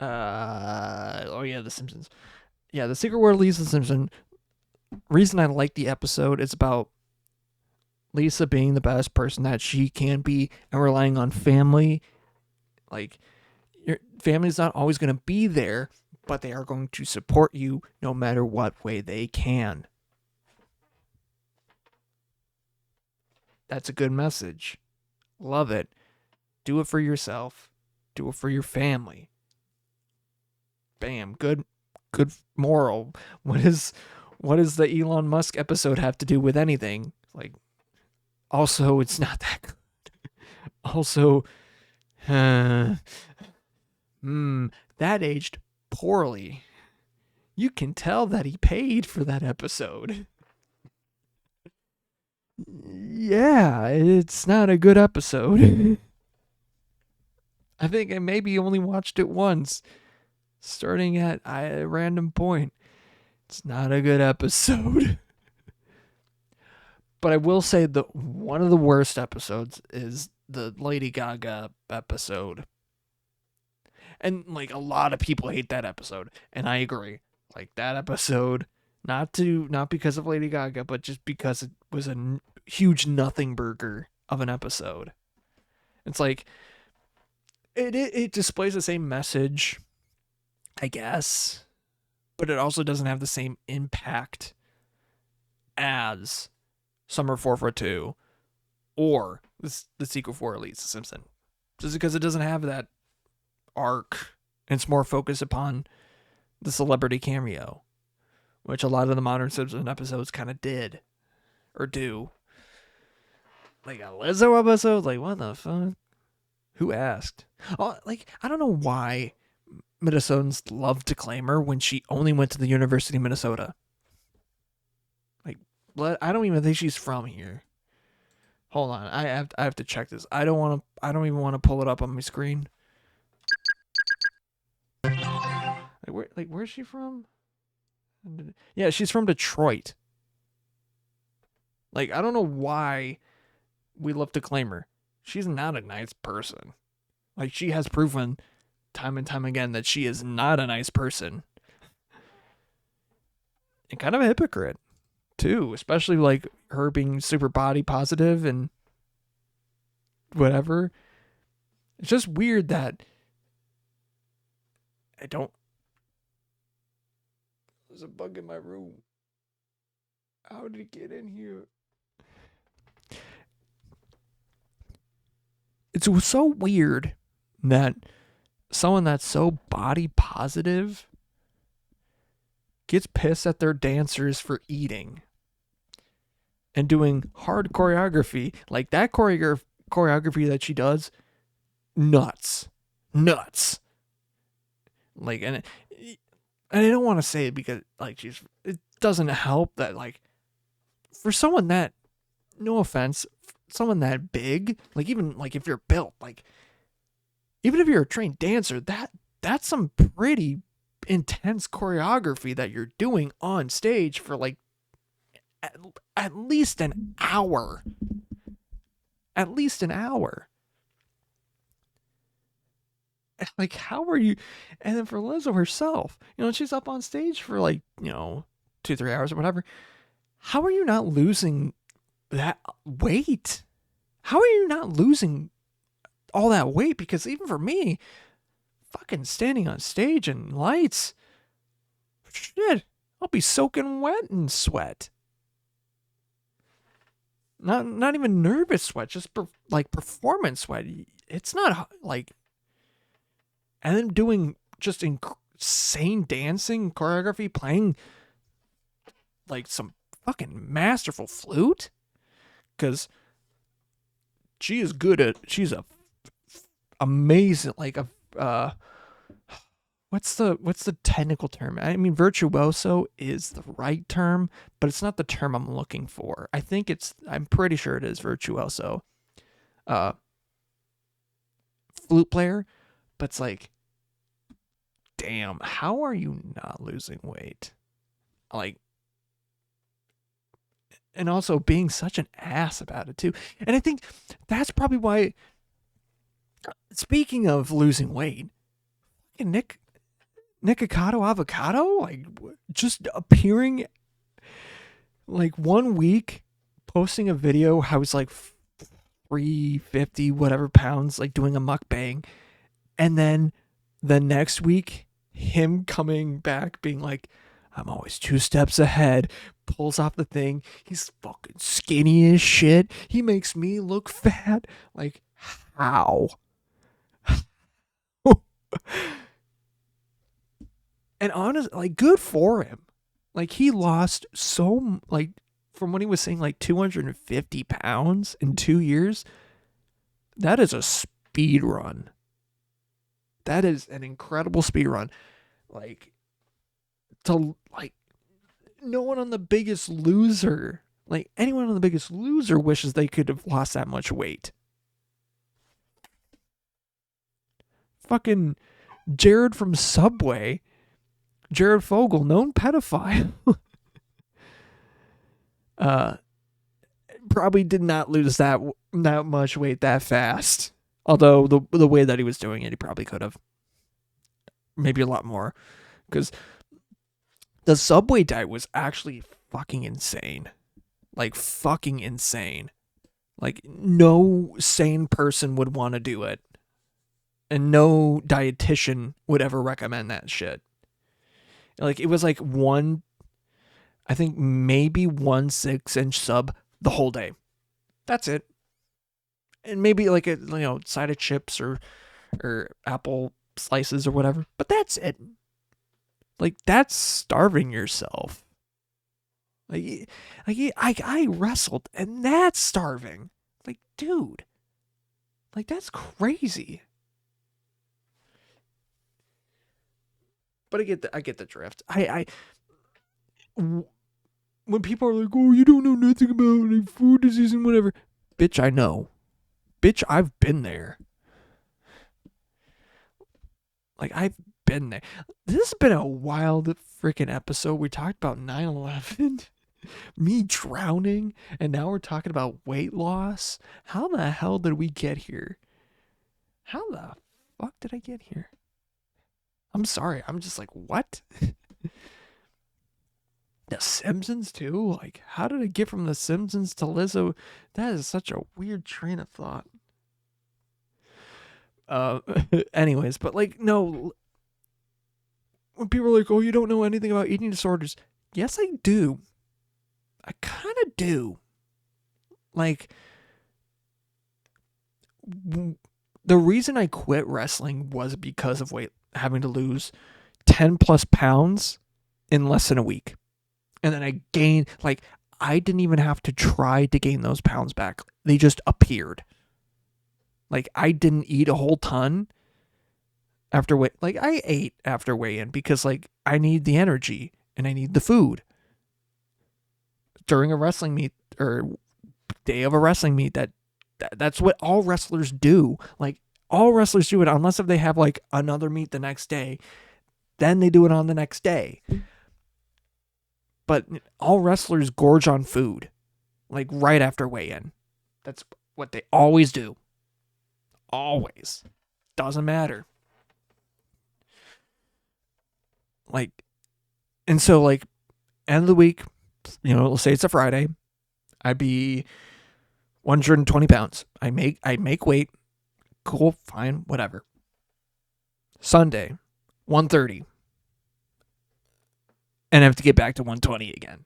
Oh yeah, The Simpsons. Yeah, The Secret World of Lisa Simpson. Reason I like the episode is about Lisa being the best person that she can be and relying on family. Like, your family's not always going to be there, but they are going to support you no matter what way they can. That's a good message. Love it. Do it for yourself. Do it for your family. Bam. Good moral. What does the Elon Musk episode have to do with anything? Like, also, it's not that good. Also, that aged poorly. You can tell that he paid for that episode. Yeah, it's not a good episode. I think I maybe only watched it once, starting at a random point. It's not a good episode. But I will say that one of the worst episodes is the Lady Gaga episode. And like a lot of people hate that episode, and I agree. Like that episode, not because of Lady Gaga, but just because it was a huge nothing burger of an episode. It's like it displays the same message, I guess, but it also doesn't have the same impact as Summer 442 or the sequel for Lisa Simpson. Just because it doesn't have that arc, and it's more focused upon the celebrity cameo, which a lot of the modern Simpson episodes kind of did or do. Like a Lizzo episode, like what the fuck? Who asked? Oh, like I don't know why Minnesotans love to claim her when she only went to the University of Minnesota. Like, I don't even think she's from here. Hold on, I have to check this. I don't even want to pull it up on my screen. Where's she from? Yeah, she's from Detroit. Like, I don't know why we love to claim her. She's not a nice person. Like, she has proven time and time again that she is not a nice person. And kind of a hypocrite, too. Especially, like, her being super body positive and whatever. It's just weird that There's a bug in my room. How did it get in here? It's so weird that someone that's so body positive gets pissed at their dancers for eating and doing hard choreography. Like that choreography that she does, nuts. Like, and I don't want to say it because like it doesn't help that like for someone that, no offense, someone that big, like even like if you're built, like even if you're a trained dancer, that's some pretty intense choreography that you're doing on stage for like at least an hour. At least an hour. Like, how are you? And then for Lizzo herself, she's up on stage for like, 2-3 hours or whatever. How are you not losing that weight. How are you not losing all that weight? Because even for me, fucking standing on stage and lights, shit, I'll be soaking wet in sweat. Not even nervous sweat, just like performance sweat. It's not like, and then doing just insane dancing, choreography, playing like some fucking masterful flute. Because she's a amazing, like a, what's the technical term? I mean, virtuoso is the right term, but it's not the term I'm looking for. I'm pretty sure it is virtuoso. Flute player, but it's like, damn, how are you not losing weight? Like, and also being such an ass about it too. And I think that's probably why, speaking of losing weight, Nikocado Avocado, like, just appearing like 1 week, posting a video how he's like 350 whatever pounds, like doing a mukbang, and then the next week him coming back being like, I'm always 2 steps ahead, pulls off the thing, he's fucking skinny as shit, he makes me look fat. Like, how? And honestly, like, good for him. Like, he lost like, from when he was saying like 250 pounds in 2 years, that is a speed run. That is an incredible speed run. Like, no one on The Biggest Loser, like anyone on The Biggest Loser wishes they could have lost that much weight. Fucking Jared from Subway, Jared Fogle, known pedophile, probably did not lose that much weight that fast. Although the way that he was doing it, he probably could have. Maybe a lot more. Because the Subway diet was actually fucking insane. Like, fucking insane. Like, no sane person would want to do it. And no dietitian would ever recommend that shit. Like, it was like I think maybe 1 6-inch sub the whole day. That's it. And maybe like a, side of chips or apple slices or whatever. But that's it. Like, that's starving yourself. Like I wrestled, and that's starving. Like, dude. Like, that's crazy. But I get the drift. When people are like, oh, you don't know nothing about like food disease and whatever. Bitch, I know. Bitch, I've been there. Like, I've been there. This has been a wild freaking episode. We talked about 9/11, me drowning, and now we're talking about weight loss. How the hell did we get here? How the fuck did I get here? I'm sorry. I'm just like, what? The Simpsons too? Like, how did it get from The Simpsons to Lizzo? That is such a weird train of thought. Anyways, but like, no. When people are like, oh, you don't know anything about eating disorders. Yes, I do. I kind of do. Like, the reason I quit wrestling was because of having to lose 10 plus pounds in less than a week. And then I gained, like, I didn't even have to try to gain those pounds back. They just appeared. Like, I didn't eat a whole ton after weight. Like, I ate after weigh-in because, like, I need the energy and I need the food. During a wrestling meet or day of a wrestling meet, that's what all wrestlers do. Like, all wrestlers do it unless if they have, like, another meet the next day. Then they do it on the next day. But all wrestlers gorge on food, like, right after weigh-in. That's what they always do. Always. Doesn't matter. Like, and so, like, end of the week, let's say it's a Friday. I'd be 120 pounds. I make weight. Cool, fine, whatever. Sunday, 130. And I have to get back to 120 again.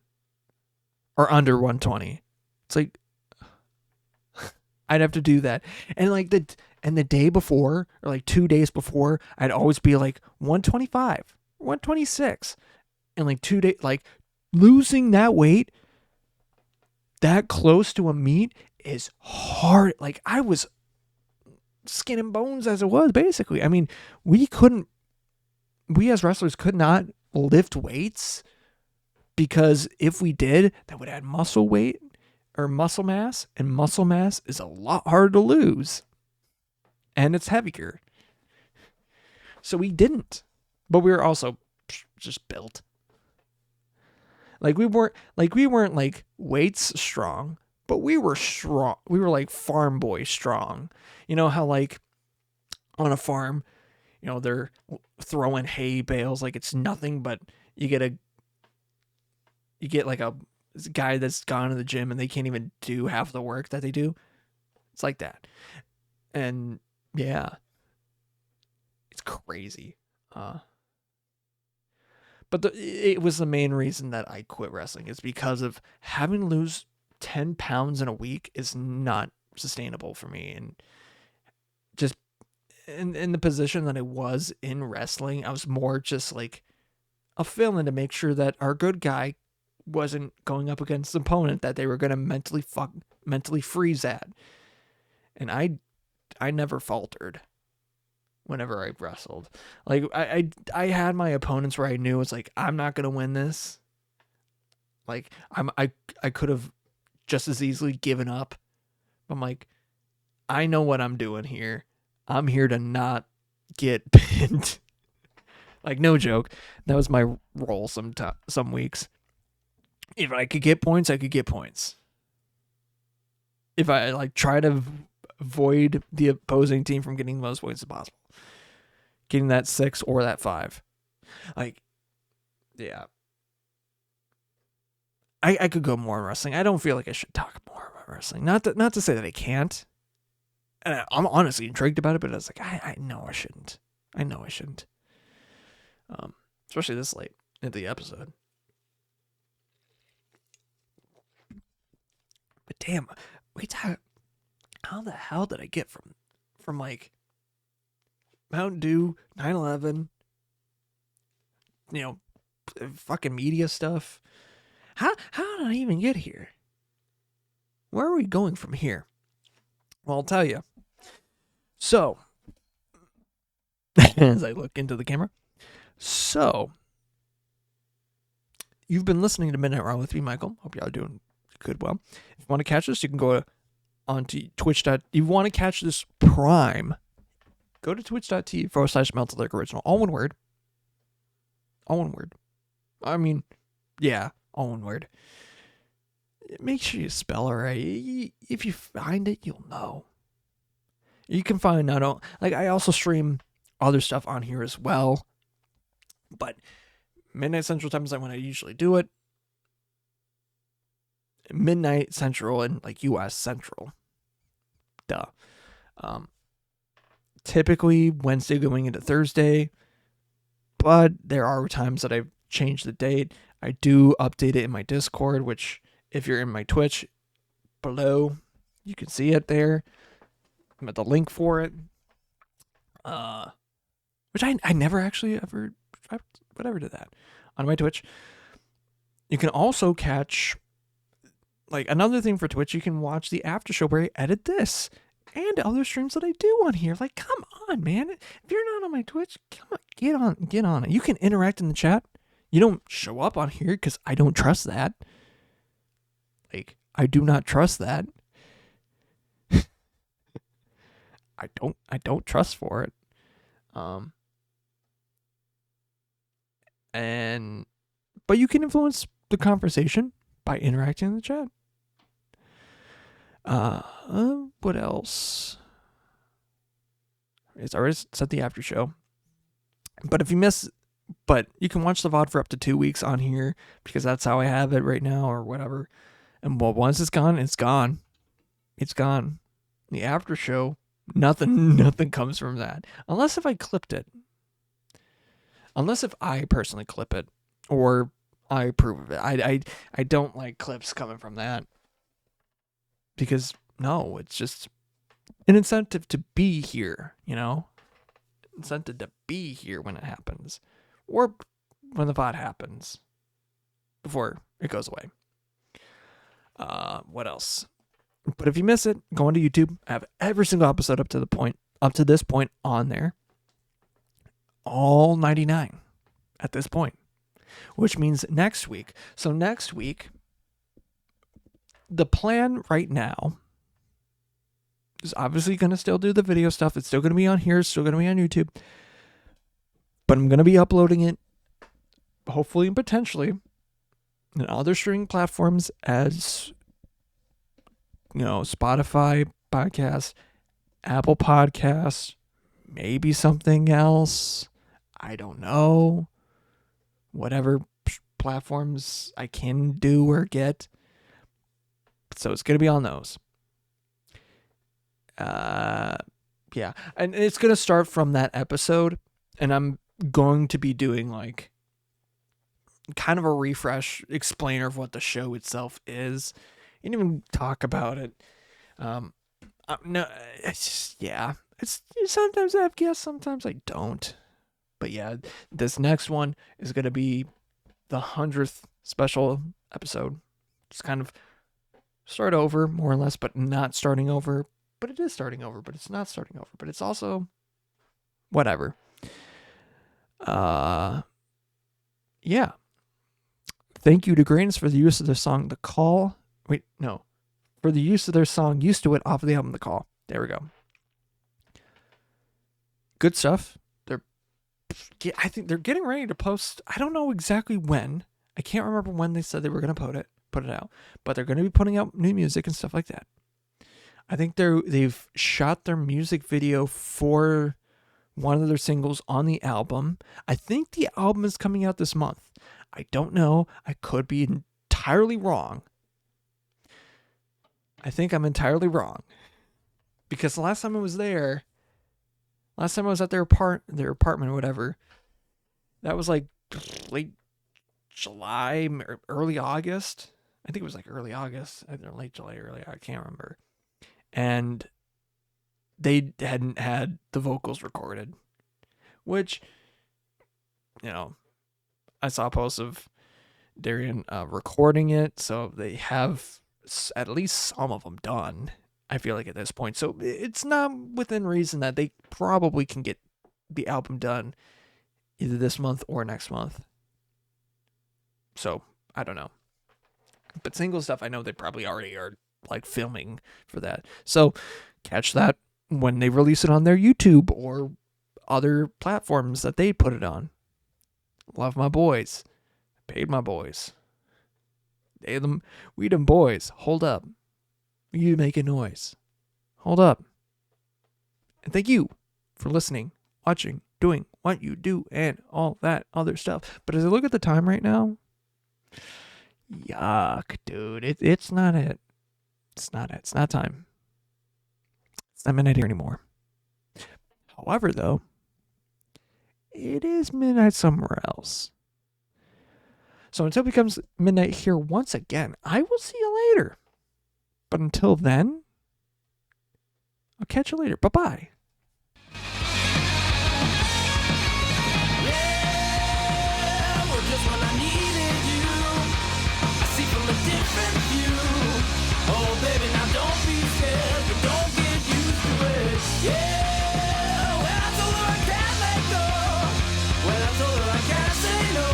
Or under 120. It's like I'd have to do that. And like the day before, or like 2 days before, I'd always be like 125, 126. And like 2 days, like losing that weight that close to a meet is hard. Like I was skin and bones as it was, basically. I mean, we as wrestlers could not lift weights, because if we did, that would add muscle weight or muscle mass, and muscle mass is a lot harder to lose, and it's heavier. So we didn't, but we were also just built. Like we weren't like weights strong, but we were strong. We were like farm boy strong. You know how like on a farm, you know, they're throwing hay bales like it's nothing, but you get like a guy that's gone to the gym and they can't even do half the work that they do. It's like that. And yeah, it's crazy. But it was the main reason that I quit wrestling, is because of having to lose 10 pounds in a week is not sustainable for me. And just in the position that I was in wrestling, I was more just like a fill-in to make sure that our good guy wasn't going up against an opponent that they were going to mentally freeze at. And I never faltered whenever I wrestled. Like I had my opponents where I knew it's like, I'm not going to win this. Like I could have just as easily given up. I'm like, I know what I'm doing here. I'm here to not get pinned. Like, no joke. That was my role some weeks. If I could get points, I could get points. If I like try to avoid the opposing team from getting the most points as possible, getting that 6 or that 5, like, yeah. I could go more on wrestling. I don't feel like I should talk more about wrestling. Not to say that I can't. And I'm honestly intrigued about it, but I was like, I know I shouldn't. I know I shouldn't. Especially this late into the episode. But damn, how the hell did I get from like Mountain Dew, 9/11, you know, fucking media stuff? How did I even get here? Where are we going from here? Well, I'll tell you. So, as I look into the camera. So, you've been listening to Midnight Raw with me, Michael. Hope y'all are doing good. Well, if you want to catch this, you can go onto Twitch. You want to catch this prime, go to twitch.tv/Melted Like Original. All one word. All one word. I mean, yeah, all one word. Make sure you spell it right. If you find it, you'll know. You can find I also stream other stuff on here as well. But midnight Central Time is like when I usually do it. Midnight Central and like US Central. Duh. Typically Wednesday going into Thursday. But there are times that I've changed the date. I do update it in my Discord, which if you're in my Twitch below, you can see it there. I'm at the link for it. Which I never actually ever did that on my Twitch. You can also catch, like, another thing for Twitch, you can watch the after show where I edit this and other streams that I do on here. Like, come on, man. If you're not on my Twitch, come on, get on it. You can interact in the chat. You don't show up on here because I don't trust that. Like, I do not trust that. I don't trust for it. But you can influence the conversation by interacting in the chat. What else? It's already set the after show. But if you you can watch the VOD for up to 2 weeks on here because that's how I have it right now or whatever. And well, once it's gone, it's gone. It's gone. The after show, nothing comes from that. Unless if I clipped it. Unless if I personally clip it or I approve of it. I don't like clips coming from that. Because no, it's just an incentive to be here, you know? Incentive to be here when it happens. Or when the VOD happens. Before it goes away. What else? But if you miss it, go onto YouTube. I have every single episode up to this point on there. All 99 at this point. Which means next week. So next week, the plan right now is obviously going to still do the video stuff. It's still going to be on here. It's still going to be on YouTube. But I'm going to be uploading it, hopefully and potentially, in other streaming platforms as, you know, Spotify podcasts, Apple Podcasts, maybe something else. I don't know. Whatever platforms I can do or get. So it's going to be on those. Yeah. And it's going to start from that episode. And I'm going to be doing like kind of a refresh explainer of what the show itself is. And even talk about it. No, it's just, yeah. It's sometimes I have guests, sometimes I don't. But yeah, this next one is going to be the 100th special episode. Just kind of start over, more or less, but not starting over. But it is starting over, but it's not starting over. But it's also whatever. Yeah. Thank you to Grains for the use of their song, The Call. Wait, no. For the use of their song, Used to It, off of the album, The Call. There we go. Good stuff. I think they're getting ready to post. I don't know exactly when. I can't remember when they said they were going to put it out. But they're going to be putting out new music and stuff like that. I think they've shot their music video for one of their singles on the album. I think the album is coming out this month. I don't know. I could be entirely wrong. I think I'm entirely wrong. Because the last time I was there, at their apartment or whatever, that was like late July, early August. I think it was like early August, either late July, I can't remember. And they hadn't had the vocals recorded, which, you know, I saw posts of Darian recording it, so they have at least some of them done, I feel like, at this point. So it's not within reason that they probably can get the album done either this month or next month. So, I don't know. But single stuff, I know they probably already are like filming for that. So, catch that when they release it on their YouTube or other platforms that they put it on. Love my boys. Paid my boys. We them boys. Hold up. You make a noise. Hold up. And thank you for listening, watching, doing what you do, and all that other stuff. But as I look at the time right now, yuck, dude. It's not it. It's not it. It's not time. It's not midnight here anymore. However, though, it is midnight somewhere else. So until it becomes midnight here once again, I will see you later. But until then, I'll catch you later. Bye-bye. Well, just when I needed you, I see from a different view. Oh, baby, now don't be scared, but don't get used to it. Yeah, well, I told her I can't let go. Well, I told her I can't say no.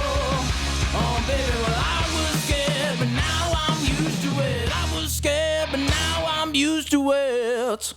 Oh, baby, well, I was scared, but now I'm used to it. I was scared, but now I'm used to it.